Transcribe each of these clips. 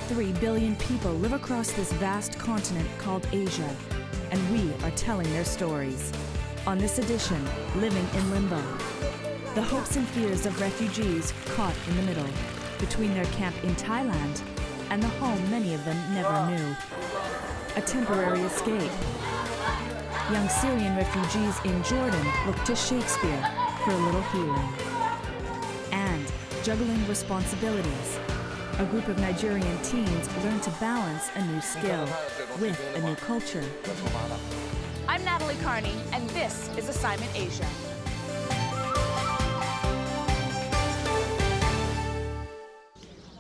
3 billion people live across this vast continent called Asia, and we are telling their stories. On this edition, Living in Limbo. The hopes and fears of refugees caught in the middle, between their camp in Thailand and the home many of them never knew. A temporary escape. Young Syrian refugees in Jordan look to Shakespeare for a little healing. And juggling responsibilities. A group of Nigerian teens learn to balance a new skill with a new culture. I'm Natalie Carney, and this is Assignment Asia.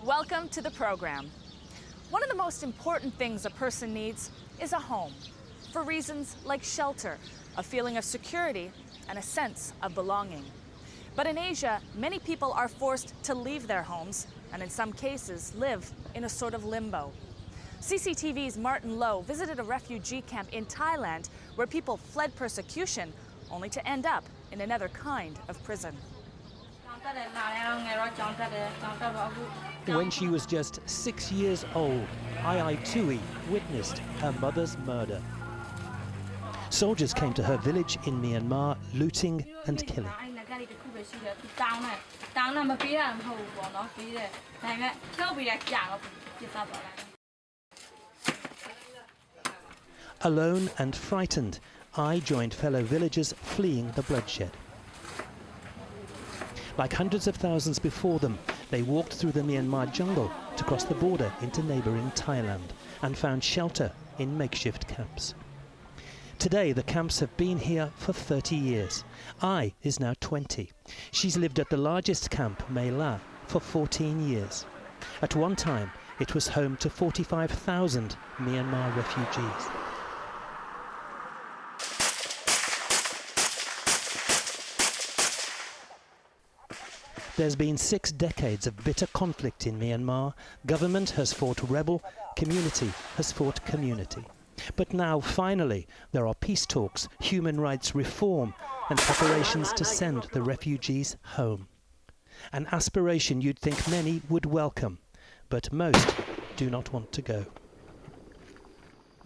Welcome to the program. One of the most important things a person needs is a home, for reasons like shelter, a feeling of security, and a sense of belonging. But in Asia, many people are forced to leave their homes and in some cases live in a sort of limbo. CCTV's Martin Lowe visited a refugee camp in Thailand where people fled persecution only to end up in another kind of prison. When she was just 6 years old, Ai Tui witnessed her mother's murder. Soldiers came to her village in Myanmar, looting and killing. Alone and frightened, Ai joined fellow villagers fleeing the bloodshed. Like hundreds of thousands before them, they walked through the Myanmar jungle to cross the border into neighbouring Thailand and found shelter in makeshift camps. Today, the camps have been here for 30 years. Ai is now 20. She's lived at the largest camp, Mae La, for 14 years. At one time, it was home to 45,000 Myanmar refugees. There's been 6 decades of bitter conflict in Myanmar. Government has fought rebel, community has fought community. But now, finally, there are peace talks, human rights reform, and preparations to send the refugees home. An aspiration you'd think many would welcome, but most do not want to go.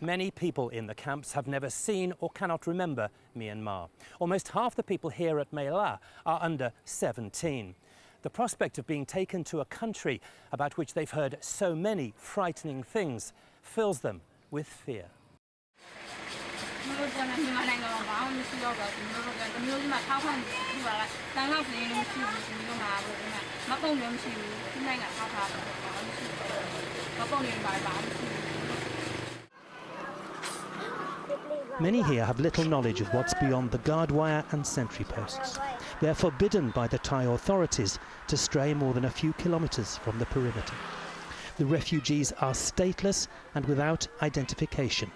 Many people in the camps have never seen or cannot remember Myanmar. Almost half the people here at Mae La are under 17. The prospect of being taken to a country about which they've heard so many frightening things fills them with fear. Many here have little knowledge of what's beyond the guard wire and sentry posts. They're forbidden by the Thai authorities to stray more than a few kilometres from the perimeter. The refugees are stateless and without identification.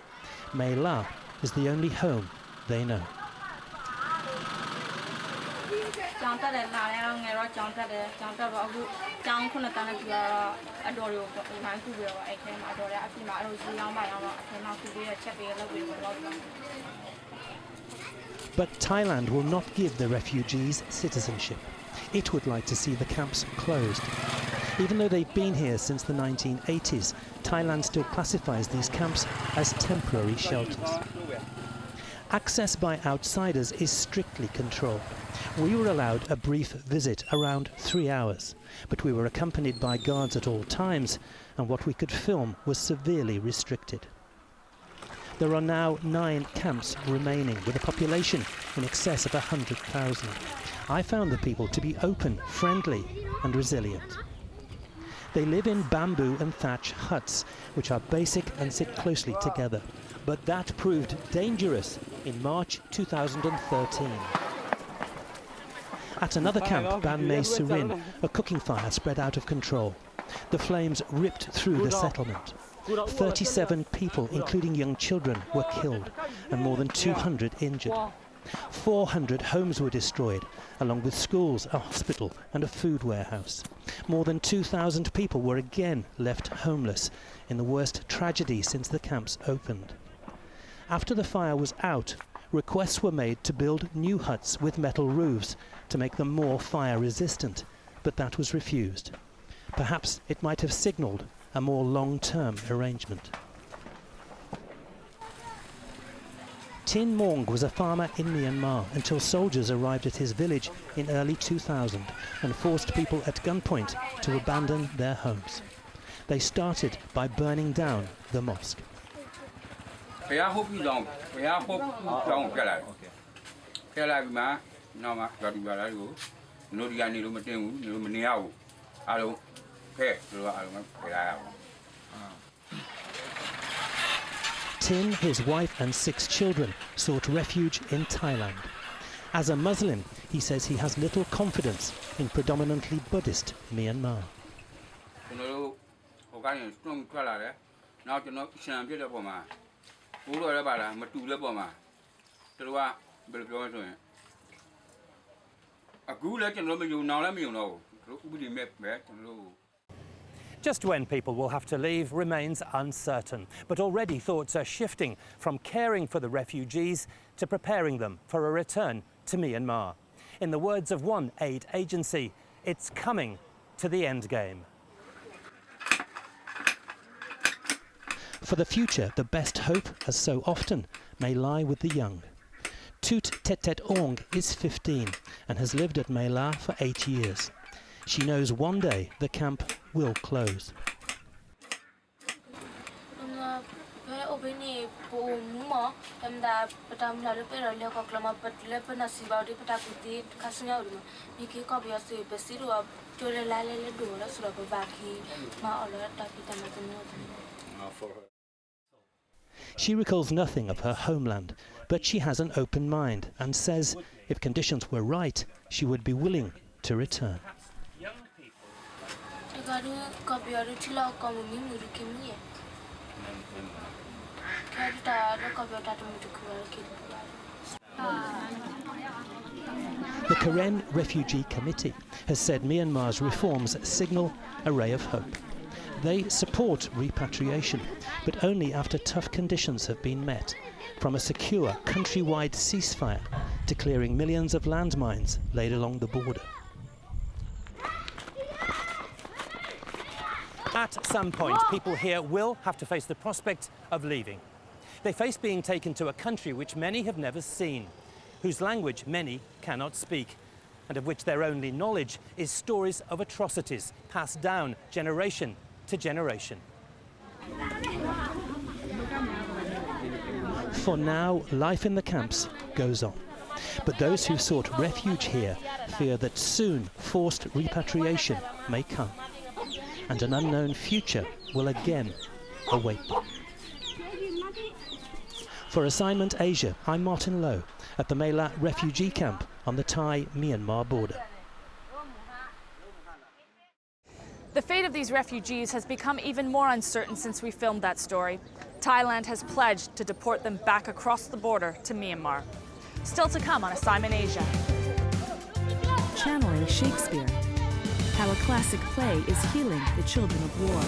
Mae La is the only home they know. But Thailand will not give the refugees citizenship. It would like to see the camps closed. Even though they've been here since the 1980s, Thailand still classifies these camps as temporary shelters. Access by outsiders is strictly controlled. We were allowed a brief visit, around 3 hours, but we were accompanied by guards at all times, and what we could film was severely restricted. There are now 9 camps remaining, with a population in excess of 100,000. I found the people to be open, friendly, and resilient. They live in bamboo and thatch huts, which are basic and sit closely together. But that proved dangerous in March 2013. At another camp, Ban Mae Surin, a cooking fire spread out of control. The flames ripped through the settlement. 37 people, including young children, were killed, and more than 200 injured. 400 homes were destroyed, along with schools, a hospital and a food warehouse. More than 2,000 people were again left homeless in the worst tragedy since the camps opened. After the fire was out, requests were made to build new huts with metal roofs to make them more fire resistant, but that was refused. Perhaps it might have signalled a more long-term arrangement. Tin Maung was a farmer in Myanmar until soldiers arrived at his village in early 2000 and forced people at gunpoint to abandon their homes. They started by burning down the mosque. Tin, his wife and 6 children sought refuge in Thailand. As a Muslim, he says he has little confidence in predominantly Buddhist Myanmar. Just when people will have to leave remains uncertain, but already thoughts are shifting from caring for the refugees to preparing them for a return to Myanmar. In the words of one aid agency, it's coming to the end game. For the future, the best hope, as so often, may lie with the young. Tut Tet Tet Ong is 15 and has lived at Mê La for 8 years. She knows one day the camp will close. She recalls nothing of her homeland, but she has an open mind and says if conditions were right, she would be willing to return. The Karen Refugee Committee has said Myanmar's reforms signal a ray of hope. They support repatriation, but only after tough conditions have been met, from a secure countrywide ceasefire to clearing millions of landmines laid along the border. At some point, people here will have to face the prospect of leaving. They face being taken to a country which many have never seen, whose language many cannot speak, and of which their only knowledge is stories of atrocities passed down generation to generation. For now, life in the camps goes on. But those who sought refuge here fear that soon forced repatriation may come, and an unknown future will again await them. For Assignment Asia, I'm Martin Lowe at the Mê La refugee camp on the Thai-Myanmar border. The fate of these refugees has become even more uncertain since we filmed that story. Thailand has pledged to deport them back across the border to Myanmar. Still to come on Assignment Asia. Channeling Shakespeare. How a classic play is healing the children of war.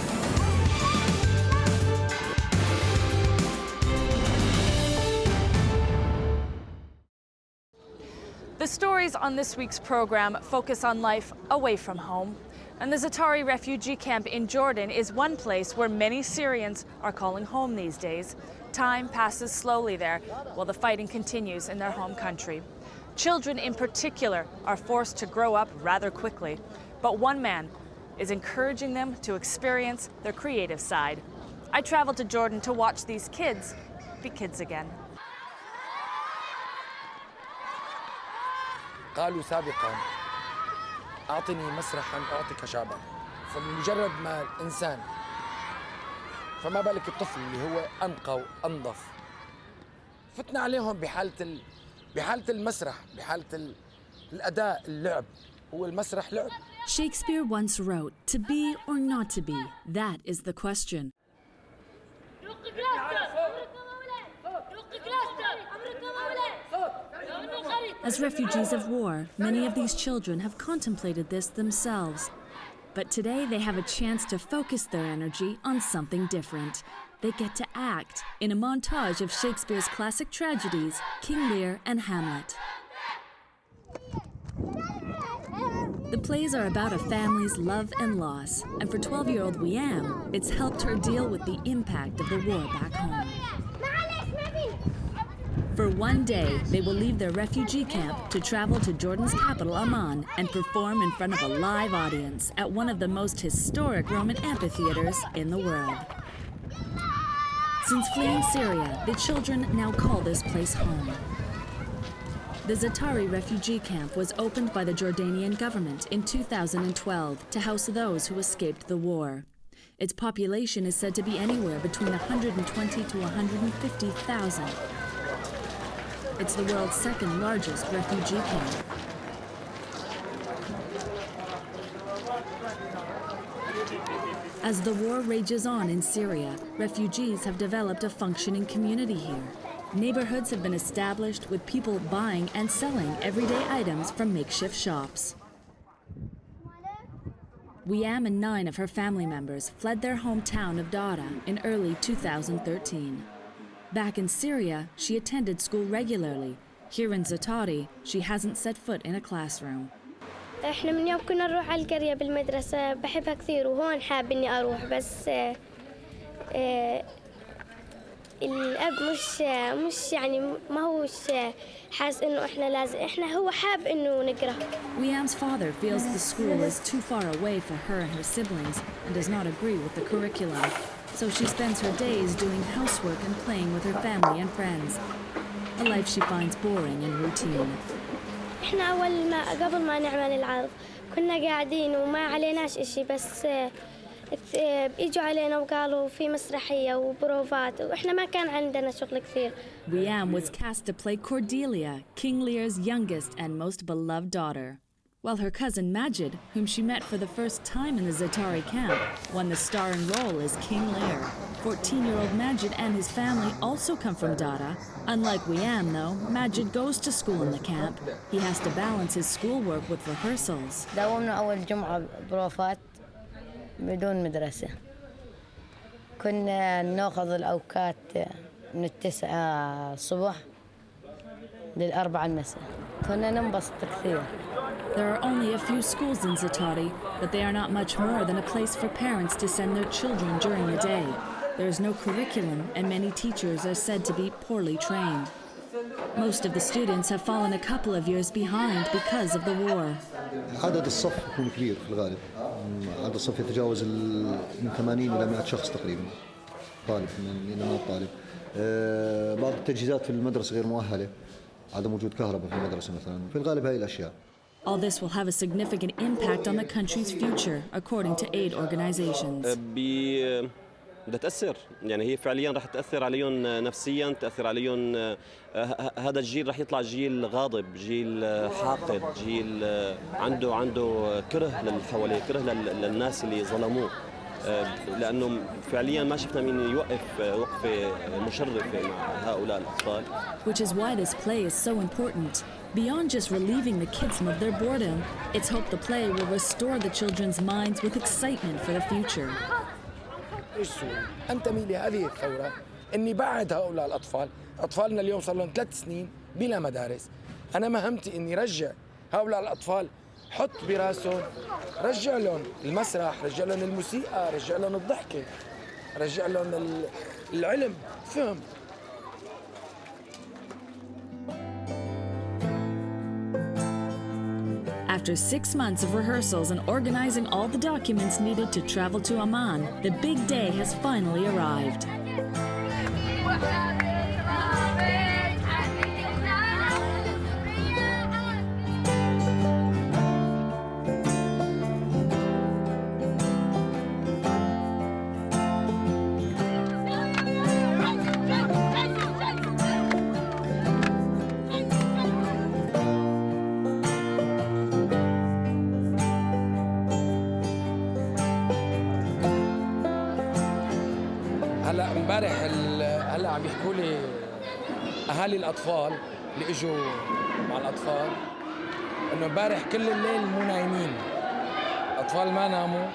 The stories on this week's program focus on life away from home. And the Zatari refugee camp in Jordan is one place where many Syrians are calling home these days. Time passes slowly there while the fighting continues in their home country. Children in particular are forced to grow up rather quickly. But one man is encouraging them to experience their creative side. I traveled to Jordan to watch these kids be kids again. قالوا سابقا أعطني مسرحا أعطيك شعبا فمجرد ما الإنسان فما بالك الطفل اللي هو أنقى وأنظف فتنا عليهم بحالة المسرح بحالة الأداء اللعب هو المسرح لعب. Shakespeare once wrote, "To be or not to be, that is the question." As refugees of war, many of these children have contemplated this themselves. But today they have a chance to focus their energy on something different. They get to act in a montage of Shakespeare's classic tragedies, King Lear and Hamlet. The plays are about a family's love and loss, and for 12-year-old Wiam, it's helped her deal with the impact of the war back home. For one day, they will leave their refugee camp to travel to Jordan's capital, Amman, and perform in front of a live audience at one of the most historic Roman amphitheaters in the world. Since fleeing Syria, the children now call this place home. The Zatari refugee camp was opened by the Jordanian government in 2012 to house those who escaped the war. Its population is said to be anywhere between 120 to 150,000. It's the world's second largest refugee camp. As the war rages on in Syria, refugees have developed a functioning community here. Neighborhoods have been established with people buying and selling everyday items from makeshift shops. Wiam and 9 of her family members fled their hometown of Dara in early 2013. Back in Syria, she attended school regularly. Here in Zatari, she hasn't set foot in a classroom. احنا من يوم كنا نروح على القرية بالمدرسة بحبها كثير وهون حاب اني اروح بس الاب مش يعني ما هوش حاس انه احنا لازم هو حاب انه نقرا. Wiam's father feels the school is too far away for her and her siblings and does not agree with the curriculum. So she spends her days doing housework and playing with her family and friends. A life she finds boring and routine. احنا قبل ما نعمل العرض كنا قاعدين وما عليناش اشي بس اجوا علينا وقالوا في مسرحية وبروفات واحنا ما كان عندنا شغل كثير. Wiam was cast to play Cordelia, King Lear's youngest and most beloved daughter, while her cousin Majid, whom she met for the first time in the Zatari camp, won the starring role as King Lear. 14-year-old Majid and his family also come from Dara. Unlike Wiam, though, Majid goes to school in the camp. He has to balance his schoolwork with rehearsals. داومنا أول جمعة بروفات بدون مدرسة. كنا نأخذ الأوقات من 9 الصبح لل4 المساء. كنا ننبسط كثير. There are only a few schools in Zatari, but they are not much more than a place for parents to send their children during the day. There is no curriculum, and many teachers are said to be poorly trained. Most of the students have fallen a couple of years behind because of the war. عدد الصف يكون كبير في الغالب. عدد الصف يتجاوز من 80 إلى 100 شخص تقريبا. طالب من طالب. بعض التجهيزات في المدرسة غير مؤهلة. عدم وجود كهرباء في المدرسة مثلا. في الغالب هاي الأشياء. All this will have a significant impact on the country's future, according to aid organizations. بدها تأثر، يعني هي فعلياً رح تأثر عليهم نفسياً، تأثر عليهم. هذا الجيل رح يطلع جيل غاضب، جيل حاقد، جيل عنده كره للي حواليه، كره للناس اللي ظلموه، لأنه فعلياً ما شفنا مين يوقف وقفة مشرفة مع هؤلاء الأطفال. Which is why this play is so important. Beyond just relieving the kids of their boredom, it's hoped the play will restore the children's minds with excitement for the future. أنتمي لهذه الثورة إني بعد هؤلاء الأطفال، أطفالنا اليوم صار لهم 3 سنين بلا مدارس. أنا مهمتي إني رجع هؤلاء الأطفال، حط براسهم، رجع لهم المسرح، رجع لهم الموسيقى، رجع لهم الضحكة، رجع لهم العلم، فهم. After 6 months of rehearsals and organizing all the documents needed to travel to Amman, the big day has finally arrived. هلا عم يحكوا لي اهالي الاطفال اللي اجوا مع الاطفال انه امبارح كل الليل مو نايمين، الاطفال ما ناموا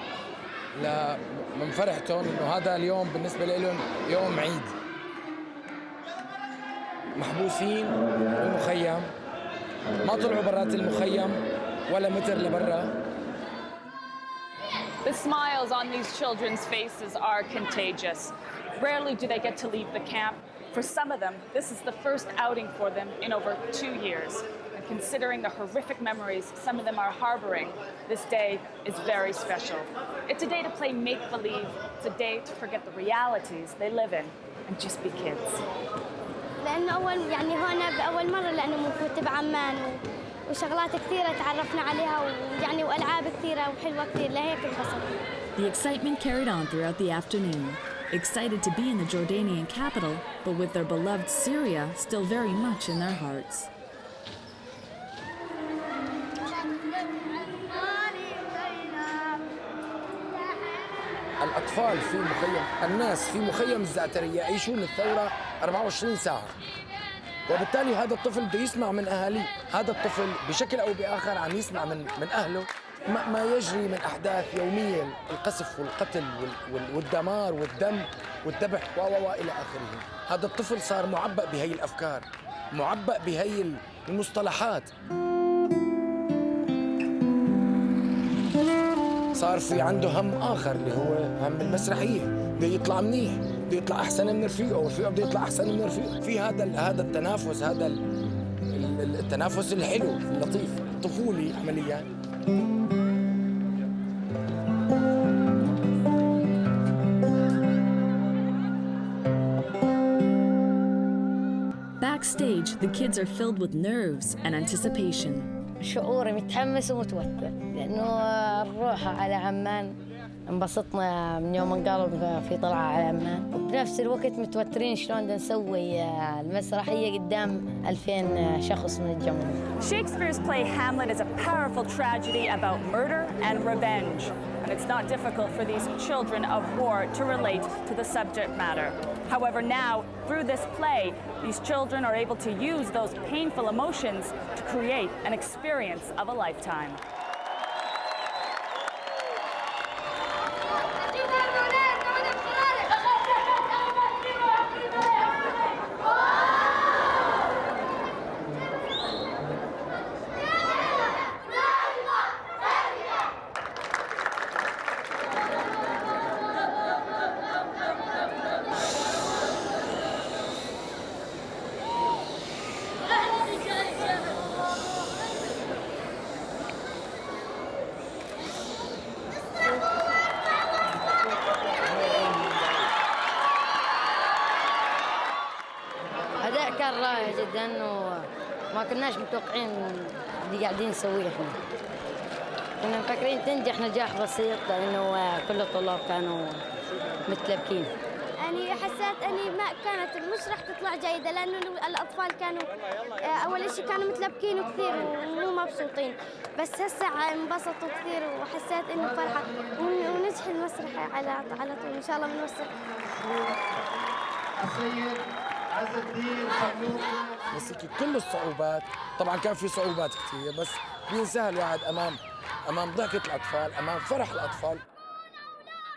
من فرحتهم انه هذا اليوم بالنسبه لهم يوم عيد. محبوسين بالمخيم، ما طلعوا برات المخيم ولا متر لبرا، The smiles on these children's faces are contagious. Rarely do they get to leave the camp. For some of them, this is the first outing for them in over 2 years. And considering the horrific memories some of them are harboring, this day is very special. It's a day to play make-believe. It's a day to forget the realities they live in and just be kids. لأنه بأول مرة لأنه بنفوت بعمان وشغلات كثيرة تعرفنا عليها ويعني وألعاب كثيرة وحلوة كثير لهيك انبسطنا. The excitement carried on throughout the afternoon. Excited to be in the Jordanian capital, but with their beloved Syria still very much in their hearts. الأطفال في مخيم، الناس في مخيم الزعترية يعيشون الثورة 24 ساعة، وبالتالي هذا الطفل بده يسمع من أهاليه، هذا الطفل بشكل أو بآخر عم يسمع من أهله ما يجري من أحداث يومية، القصف والقتل والدمار والدم والذبح إلى آخره. هذا الطفل صار معبأ بهي الأفكار، معبأ بهي المصطلحات. صار في عنده هم آخر اللي هو هم المسرحية، بده يطلع منيح، بده يطلع أحسن من رفيقه، ورفيقه بده يطلع أحسن من رفيقه. في هذا التنافس، هذا التنافس الحلو اللطيف الطفولي عمليا. Backstage, the kids are filled with nerves and anticipation. شعوري متحمس ومتوتر لأنه نروح على عمان. انبسطنا من يوم ما قالوا في طلعة على عمان، وبنفس الوقت متوترين شلون بدنا نسوي المسرحية قدام 2000 شخص من الجمهور. Shakespeare's play Hamlet is a powerful tragedy about murder and revenge. And it's not difficult for these children of war to relate to the subject matter. However, now, through this play, these children are able to use those painful emotions to create an experience of a lifetime. كان رائع جدا وما كناش متوقعين اللي قاعدين نسويه احنا. كنا مفكرين تنجح نجاح بسيط لانه كل الطلاب كانوا متلبكين. أنا حسيت أني ما كانت المسرح تطلع جيدة لأنه الأطفال كانوا أول شيء كانوا متلبكين كثير ومو مبسوطين، بس هسه انبسطوا كثير وحسيت إنه فرحة ونجح المسرح على طول إن شاء الله بنوصل. مسكي كل الصعوبات، طبعا كان في صعوبات كثير بس بينساها الواحد أمام ضحكة الأطفال، أمام فرح الأطفال.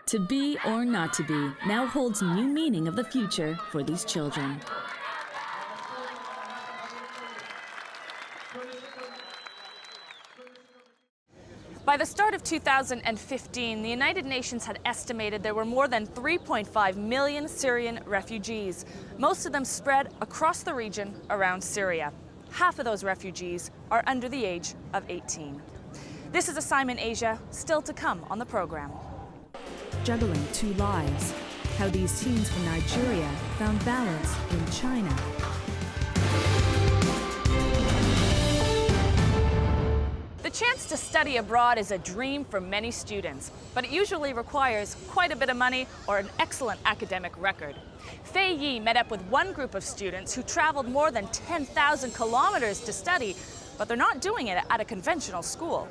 To be or not to be now holds new meaning of the future for these children. By the start of 2015, the United Nations had estimated there were more than 3.5 million Syrian refugees, most of them spread across the region around Syria. Half of those refugees are under the age of 18. This is Assignment Asia, still to come on the program. Juggling two lives, how these teens from Nigeria found balance in China. The chance to study abroad is a dream for many students, but it usually requires quite a bit of money or an excellent academic record. Fei Yi met up with one group of students who traveled more than 10,000 kilometers to study, but they're not doing it at a conventional school.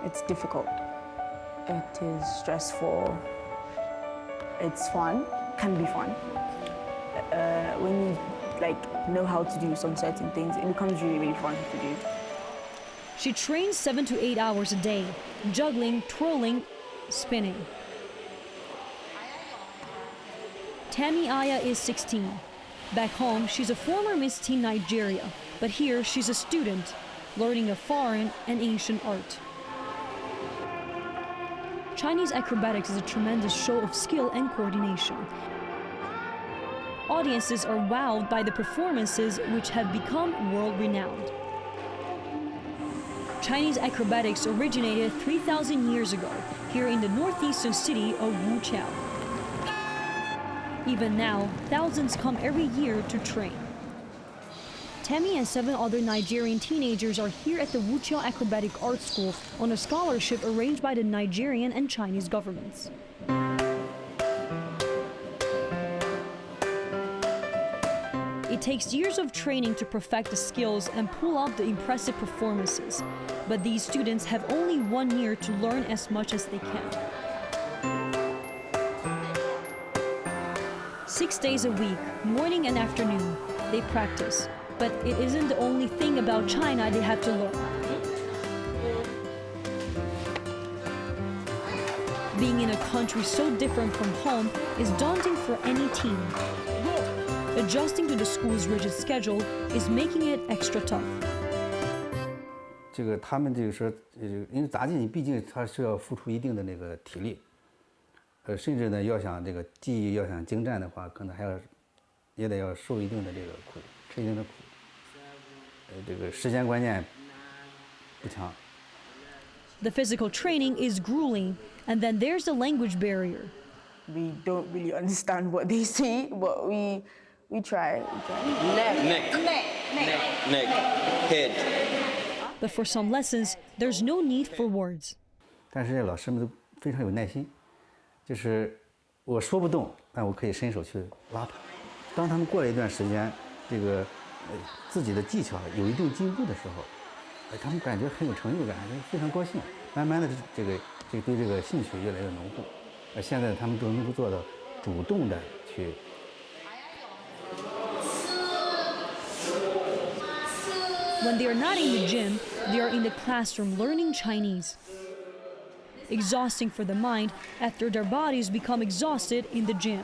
It's difficult. It is stressful. It's fun, can be fun. When you know how to do some certain things, it becomes really, really fun to do. She trains 7 to 8 hours a day, juggling, twirling, spinning. Tammy Aya is 16. Back home, she's a former Miss Teen Nigeria, but here she's a student. learning a foreign and ancient art. Chinese acrobatics is a tremendous show of skill and coordination. Audiences are wowed by the performances, which have become world-renowned. Chinese acrobatics originated 3,000 years ago here in the northeastern city of Wuqiao. Even now, thousands come every year to train. Tammy and 7 other Nigerian teenagers are here at the Wuqiao Acrobatic Art School on a scholarship arranged by the Nigerian and Chinese governments. It takes years of training to perfect the skills and pull off the impressive performances, but these students have only 1 year to learn as much as they can. 6 days a week, morning and afternoon, they practice. But it isn't the only thing about China they have to learn. Being in a country so different from home is daunting for any teen. Adjusting to the school's rigid schedule is making it extra tough. 这个他们就是说，因为杂技你毕竟它是要付出一定的那个体力，甚至呢要想这个技艺要想精湛的话，可能还要也得要受一定的这个苦，吃一定的苦。这个时间观念不强。The physical training is grueling, and then there's the language barrier. We don't really understand what they say, but we try. Neck, head. But for some lessons, there's no need for words. 但是老师们都非常有耐心，就是我说不动，但我可以伸手去拉他。当他们过了一段时间，这个自己的技巧有一定进步的时候，他们感觉很有成就感，非常高兴。慢慢的，这个对这个兴趣越来越浓厚。现在他们都能够做到主动的去。When they are not in the gym, they are in the classroom learning Chinese. Exhausting for the mind after their bodies become exhausted in the gym.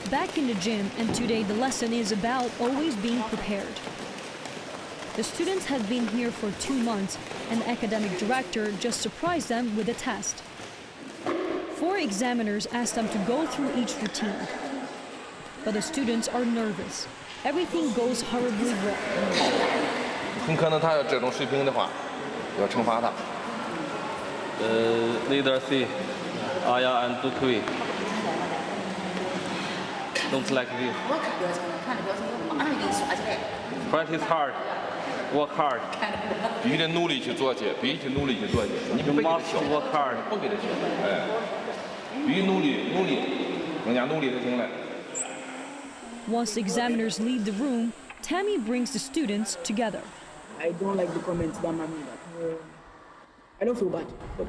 Back in the gym, and today the lesson is about always being prepared. The students have been here for 2 months, and the academic director just surprised them with a test. 4 examiners asked them to go through each routine. But the students are nervous. Everything goes horribly wrong. 很可能他要这种水平的话，要惩罚他。Leader C, Aya and Dukui. Don't like this. Practice hard, work hard. 必须得努力去做去，必须努力去做去。你不给他笑， work hard. 不给他笑，哎，必须努力，更加努力才行嘞。 Once the examiners leave the room, Tammy brings the students together. I don't like the comments that mommy made. I don't feel bad, but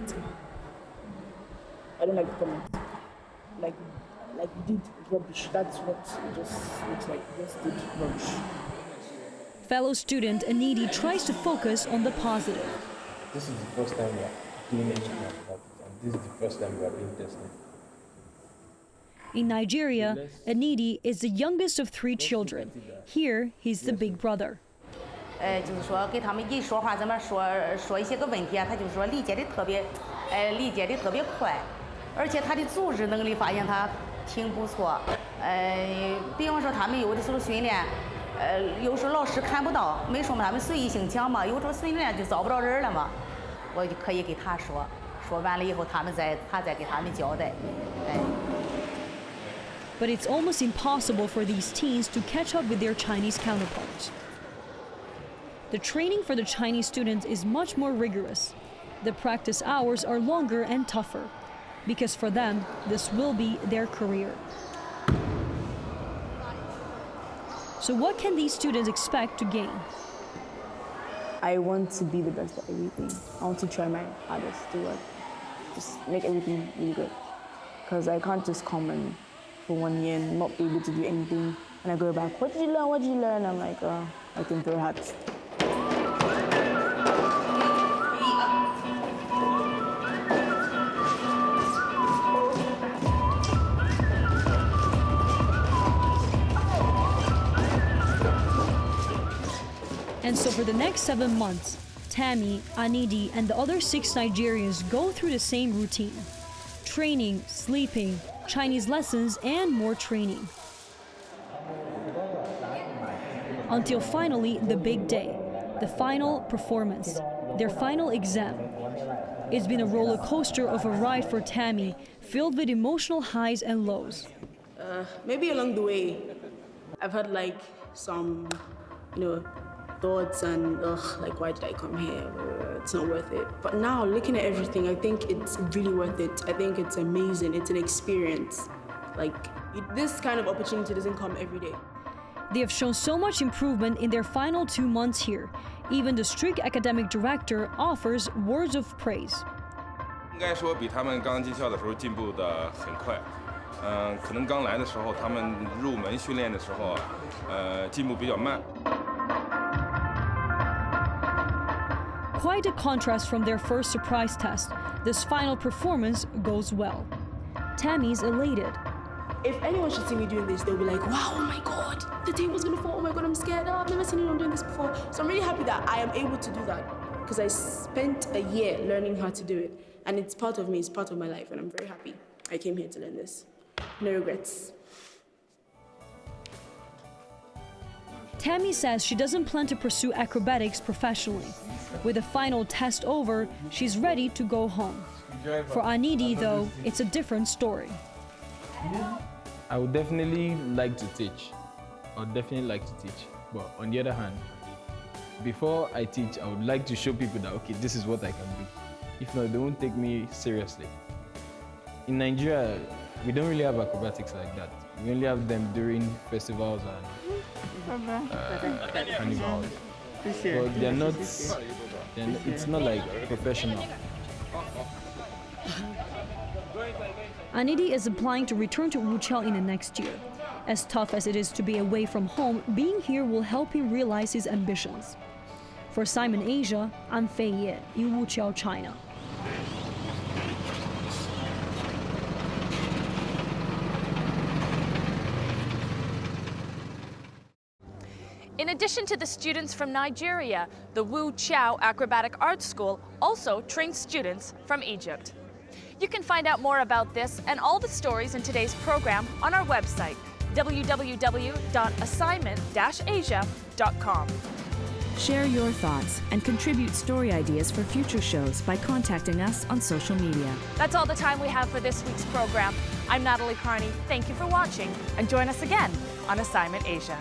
I don't like the comments. Like you did rubbish. That's what it just looks like. You just did rubbish. Fellow student Anidi tries to focus on the positive. This is the first time we are doing anything like that, and this is the first time we are being tested. In Nigeria, Anidi is the youngest of 3 children. Here, he's the big brother. 就是说给他们一说话，咱们说一些个问题啊，他就是说理解的特别快，而且他的组织能力发现他挺不错。比方说他们有的时候训练，有时候老师看不到，没说嘛，他们随意性强嘛，有时候训练就找不着人了嘛，我就可以给他说，说完了以后他再给他们交代，But it's almost impossible for these teens to catch up with their Chinese counterparts. The training for the Chinese students is much more rigorous. The practice hours are longer and tougher, because for them, this will be their career. So what can these students expect to gain? I want to be the best at everything. I want to try my hardest to just make everything really good. Because I can't just come and for 1 year and not be able to do anything. And I go back, what did you learn? What did you learn? I'm like, I can throw hats. And so for the next 7 months, Tammy, Anidi, and the other 6 Nigerians go through the same routine. Training, sleeping, Chinese lessons, and more training. Until finally the big day, the final performance, their final exam. It's been a roller coaster of a ride for Tammy, filled with emotional highs and lows. Maybe along the way, I've had like some, thoughts and like, why did I come here? It's not worth it. But now looking at everything, I think it's really worth it. I think it's amazing. It's an experience. Like this kind of opportunity doesn't come every day. They have shown so much improvement in their final 2 months here. Even the strict academic director offers words of praise. 应该说比他们刚进校的时候进步的很快。可能刚来的时候，他们入门训练的时候，进步比较慢。 Quite a contrast from their first surprise test. This final performance goes well. Tammy's elated. If anyone should see me doing this, they'll be like, wow, oh my God, the table's gonna fall, oh my God, I'm scared, I've never seen anyone doing this before. So I'm really happy that I am able to do that because I spent a year learning how to do it. And it's part of me, it's part of my life, and I'm very happy I came here to learn this. No regrets. Tammy says she doesn't plan to pursue acrobatics professionally. With the final test over, she's ready to go home. For Anidi, though, it's a different story. I would definitely like to teach. But on the other hand, before I teach, I would like to show people that, okay, this is what I can do. If not, they won't take me seriously. In Nigeria, we don't really have acrobatics like that. We only have them during festivals and carnivals. But they're not, it's not like professional. Anidi is applying to return to Wuqiao in the next year. As tough as it is to be away from home, being here will help him realize his ambitions. For Simon Asia, I'm Fei Ye in Wuqiao, China. In addition to the students from Nigeria, the Wu Chiao Acrobatic Arts School also trains students from Egypt. You can find out more about this and all the stories in today's program on our website, www.assignment-asia.com. Share your thoughts and contribute story ideas for future shows by contacting us on social media. That's all the time we have for this week's program. I'm Natalie Carney. Thank you for watching, and join us again on Assignment Asia.